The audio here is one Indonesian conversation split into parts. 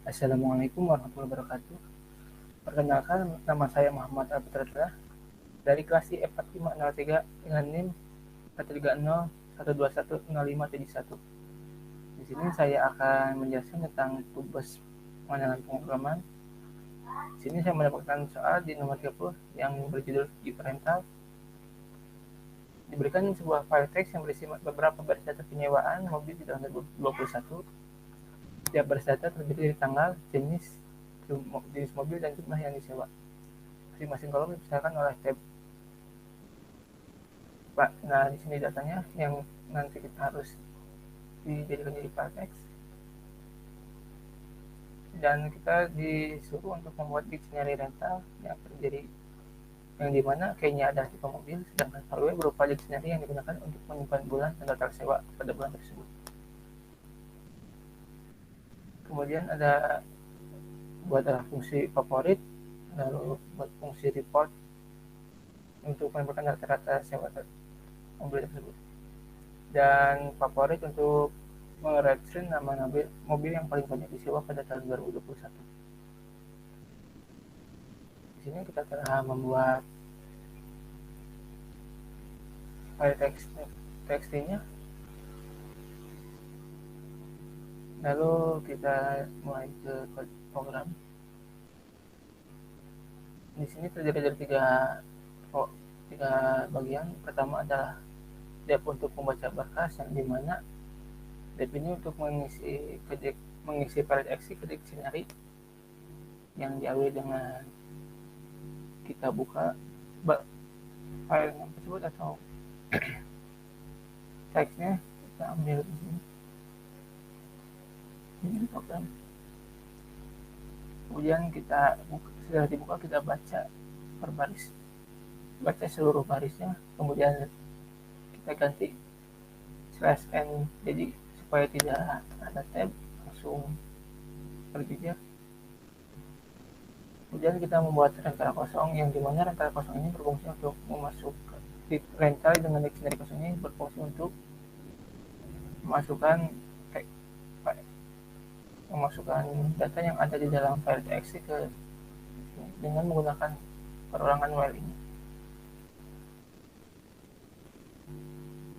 Assalamualaikum warahmatullahi wabarakatuh. Perkenalkan, nama saya Muhammad Abdurrahman dari kelas I4503 dengan NIM 130121051. Di sini saya akan menjelaskan tentang tugas pengenalan pemrograman. Di sini saya mendapatkan soal di nomor 30 yang berjudul Rental. Diberikan sebuah file teks yang berisi beberapa baris data penyewaan mobil di tahun 2021. Setiap baris data terdiri dari tanggal, jenis mobil, dan jumlah yang disewa. Masing-masing kolom dipisahkan oleh tab. Nah, di sini datanya yang nanti kita harus dijadikan jadi file text. Dan kita disuruh untuk membuat dictionary rental yang dimana kayaknya ada tipe mobil, sedangkan file berupa dictionary yang digunakan untuk menyimpan bulan tanggal tersewa pada bulan tersebut. Kemudian ada buat fungsi favorit, lalu buat fungsi report untuk menentukan rata-rata sewa mobil tersebut, dan favorit untuk meregistrasi nama mobil yang paling banyak disewa pada tahun 2021. Di sini kita telah membuat file text-nya. Lalu kita mulai ke program. Di sini terdiri dari tiga bagian. Pertama adalah dep untuk membaca berkas, yang dimana dep ini untuk mengisi file text ke dictionary yang diawali dengan kita buka file tersebut atau teksnya kita ambil di sini. Ini program. Kemudian setelah dibuka kita baca per baris, baca seluruh barisnya. Kemudian kita ganti /n, jadi supaya tidak ada tab, langsung berpikir. Kemudian kita membuat rental kosong, yang dimana rental kosong ini berfungsi untuk rental dengan dictionary kosong ini berfungsi untuk memasukkan data yang ada di dalam file txt dengan menggunakan perorangan while ini.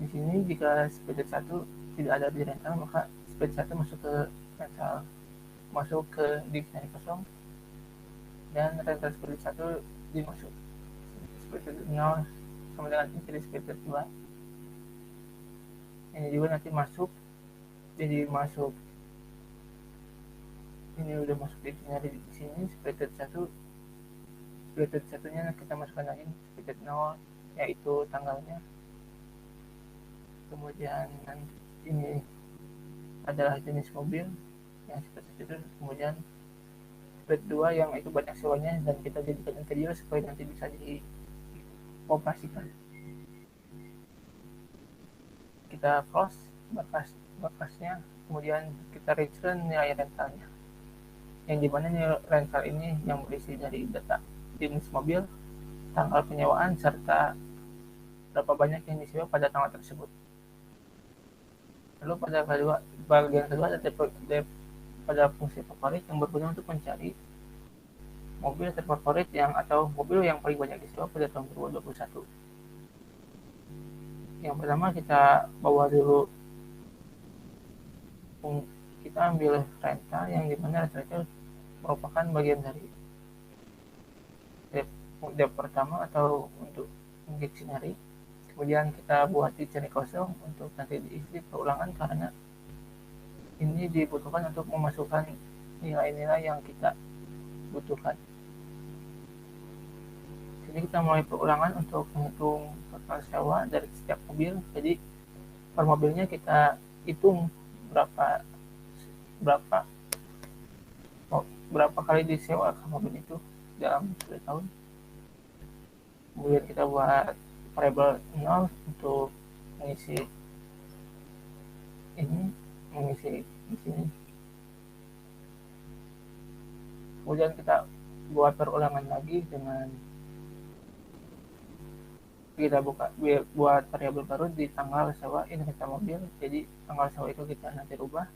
Di sini jika spreadsheet 1 tidak ada di rental, maka spreadsheet 1 masuk ke dictionary kosong, dan rental spreadsheet 1 dimasuk spreadsheet 0 sama dengan input spreadsheet 2. Ini juga nanti masuk ini udah masuk dictionary di sini. Spreadsheet 1-nya kita masukkan lagi spreadsheet 0, yaitu tanggalnya. Kemudian ini adalah jenis mobil yang seperti itu. Kemudian spreadsheet 2 yang itu banyak sewanya, dan kita jadikan interior supaya nanti bisa dioperasikan. Kita close berkasnya, kemudian kita return nilai rentalnya, yang dimana nilai rental ini yang berisi dari data jenis mobil, tanggal penyewaan, serta berapa banyak yang disewa pada tanggal tersebut. Lalu pada bagian kedua ada pada fungsi favorit yang berguna untuk mencari mobil terfavorit atau mobil yang paling banyak disewa pada tahun 2021. Yang pertama kita bawa dulu, kita ambil rental, yang dimana rental merupakan bagian dari dep pertama atau untuk dictionary. Kemudian kita buat dictionary kosong untuk nanti diisi perulangan, karena ini dibutuhkan untuk memasukkan nilai-nilai yang kita butuhkan. Jadi kita mulai perulangan untuk menghitung total sewa dari setiap mobil. Jadi per mobilnya kita hitung berapa kali disewa mobil itu dalam 1 tahun. Kemudian kita buat variable 0 untuk mengisi di sini. Kemudian kita buat perulangan lagi dengan kita buat variabel baru di tanggal sewa ini kita mobil. Jadi tanggal sewa itu kita nanti rubah.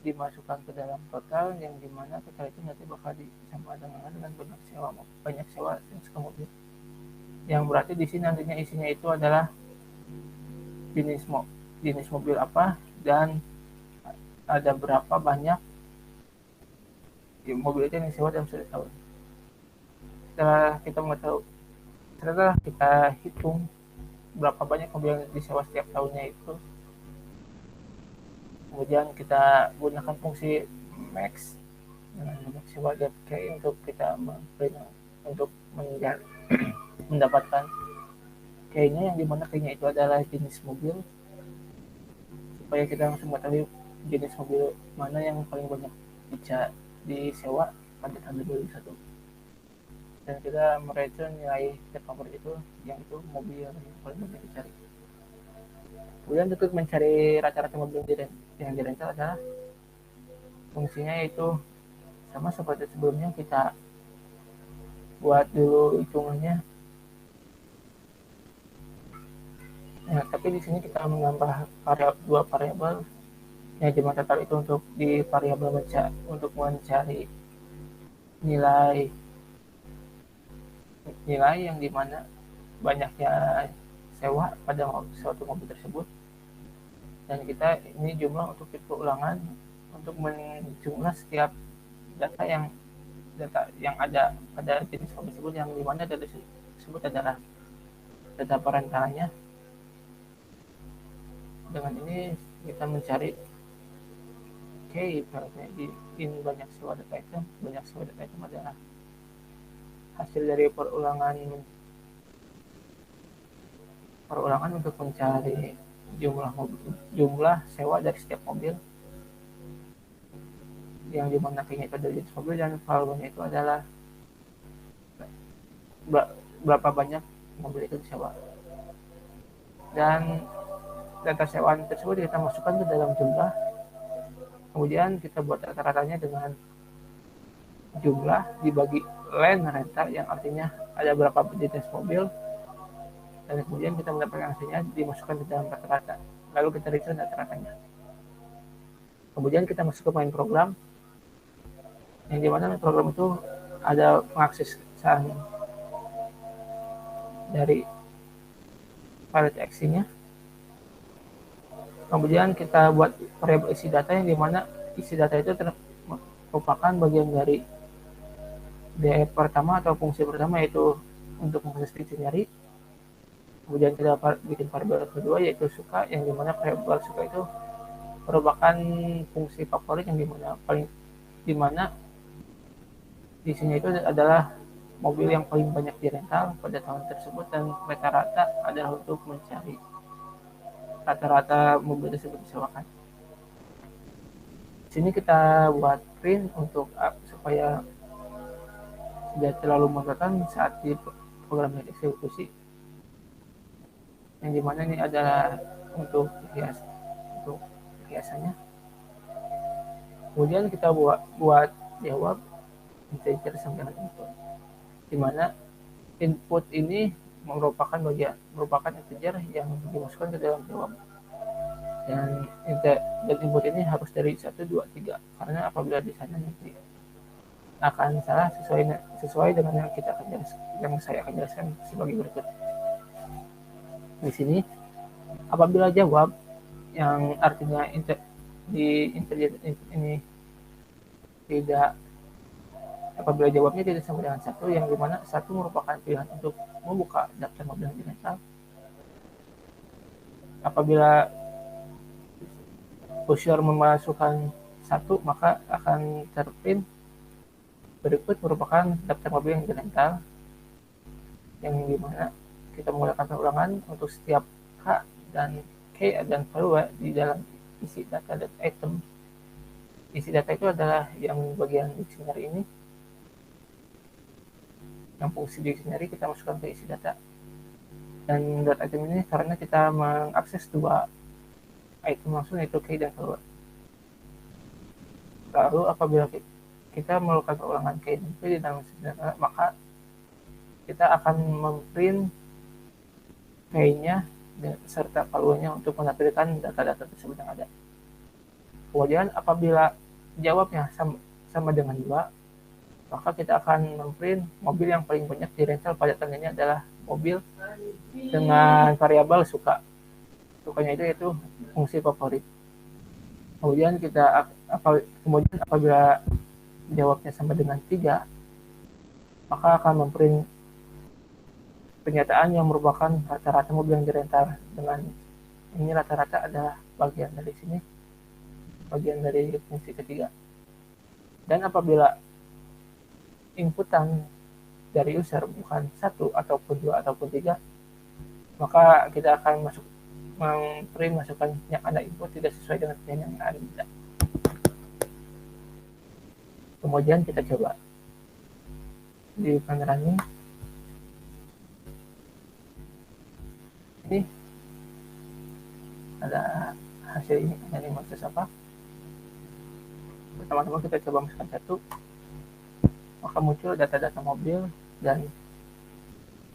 dimasukkan ke dalam total yang dimana total itu nanti bakal disama dengan banyak sewa mobil, yang berarti di sini nantinya isinya itu adalah jenis jenis mobil apa dan ada berapa banyak mobil itu yang disewa dalam satu tahun. Setelah kita hitung berapa banyak mobil yang disewa setiap tahunnya itu, kemudian kita gunakan fungsi max dengan sewa DPK untuk kita untuk mendapatkan kayaknya yang dimana kayaknya itu adalah jenis mobil, supaya kita langsung mengetahui jenis mobil mana yang paling banyak bisa disewa pada tahun 2021, dan kita mereturn nilai terfavorit itu yang itu mobil yang paling banyak dicari. Kemudian untuk mencari rata-rata mobil yang dirental adalah fungsinya itu sama seperti sebelumnya, kita buat dulu hitungannya. Nah, tapi di sini kita menambah dua variabel yang dimana total itu untuk di variabel untuk mencari nilai yang dimana banyaknya sewa pada suatu mobil tersebut, dan kita ini jumlah untuk ulangan untuk menjumlah setiap data yang ada pada jenis mobil tersebut, yang dimana data tersebut adalah data perentalanya. Dengan ini kita mencari in banyak sewa data item adalah hasil dari perulangan untuk mencari jumlah sewa dari setiap mobil, yang dimana kayaknya itu adalah jenis mobil dan valuenya itu adalah berapa banyak mobil itu disewa, dan data sewaan tersebut kita masukkan ke dalam jumlah. Kemudian kita buat rata-ratanya dengan jumlah dibagi lane rental, yang artinya ada berapa jenis mobil, dan kemudian kita mendapatkan hasilnya dimasukkan ke dalam rata-rata, lalu kita return rata-ratanya. Kemudian kita masuk ke main program, yang dimana program itu ada pengaksesan dari file TXT-nya. Kemudian kita buat variabel isi data, yang dimana isi data itu merupakan bagian dari DF pertama atau fungsi pertama, yaitu untuk mengakses dictionary. Kemudian kita bikin variabel kedua yaitu suka, yang dimana variabel suka itu merupakan fungsi favorit, yang dimana di sini itu adalah mobil yang paling banyak dirental pada tahun tersebut, dan rata-rata adalah untuk mencari rata-rata mobil tersebut disewakan. Di sini kita buat print untuk supaya tidak terlalu monoton saat di program eksekusi, yang dimana ini adalah untuk hiasannya. Kemudian kita buat jawab integer sampai dengan input, dimana input ini merupakan integer yang dimasukkan ke dalam jawab, dan input ini harus dari 1, 2, 3, karena apabila di sana nanti akan salah sesuai dengan yang saya akan jelaskan sebagai berikut. Di sini apabila jawab yang artinya di integer ini tidak, apabila jawabnya tidak sama dengan 1, yang dimana 1 merupakan pilihan untuk membuka daftar mobil yang dirental. Apabila pusher memasukkan 1, maka akan terprint berikut merupakan daftar mobil yang dirental, yang dimana kita menggunakan pengulangan untuk setiap K dan K dan value di dalam isi data item. Isi data itu adalah yang bagian dictionary ini, yang fungsi dictionary kita masukkan ke isi data. Dan data item ini karena kita mengakses dua item langsung, yaitu key dan value. Lalu apabila kita melakukan pengulangan key dan value di dalam isi data, maka kita akan memprint key-nya serta value-nya untuk menampilkan data-data tersebut yang ada. Kemudian apabila jawabnya sama dengan 2, maka kita akan memprint mobil yang paling banyak di rental pada tahun ini adalah mobil dengan variabel suka. Sukanya itu fungsi favorit. Kemudian kemudian apabila jawabnya sama dengan 3, maka akan memprint pernyataan yang merupakan rata-rata mobil yang dirental. Dengan ini rata-rata adalah bagian dari sini, bagian dari fungsi ketiga. Dan apabila inputan dari user bukan 1 ataupun 2 ataupun 3, maka kita akan memprint masukan yang ada input tidak sesuai dengan pilihan yang ada. Kemudian kita coba di running ini ada hasil ini, ini maksud apa? Pertama-tama kita coba masukkan 1, maka muncul data-data mobil dan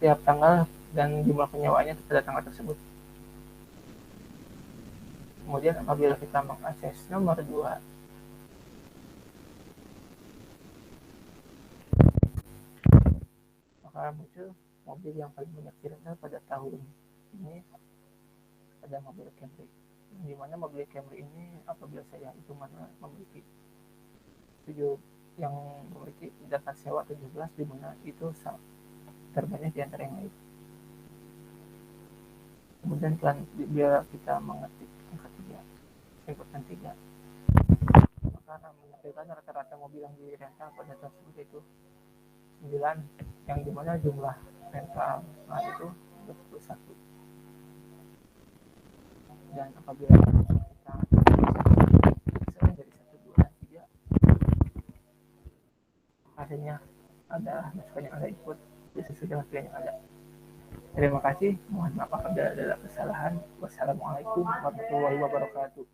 tiap tanggal dan jumlah penyewaannya pada tanggal tersebut. Kemudian apabila kita mengakses nomor 2, maka muncul mobil yang paling banyak dirental pada tahun ini ada mobil Camry. Di mana mobil Camry ini apabila saya itu mana memiliki 7 yang memiliki data sewa 17, di mana itu terbanyak di antara yang lain. Kemudian bila kita mengetik angka 3, inputan 3, maka akan menampilkan rata-rata mobil yang dirental pada tahun tersebut itu 9, yang dimana jumlah rental itu 21. Dan apabila kita dari 1, 2, dan 3, hasilnya ada masukan yang ada input sesuai dengan pilihan yang ada. Terima kasih. Mohon maaf apabila ada kesalahan. Wassalamualaikum warahmatullahi wabarakatuh.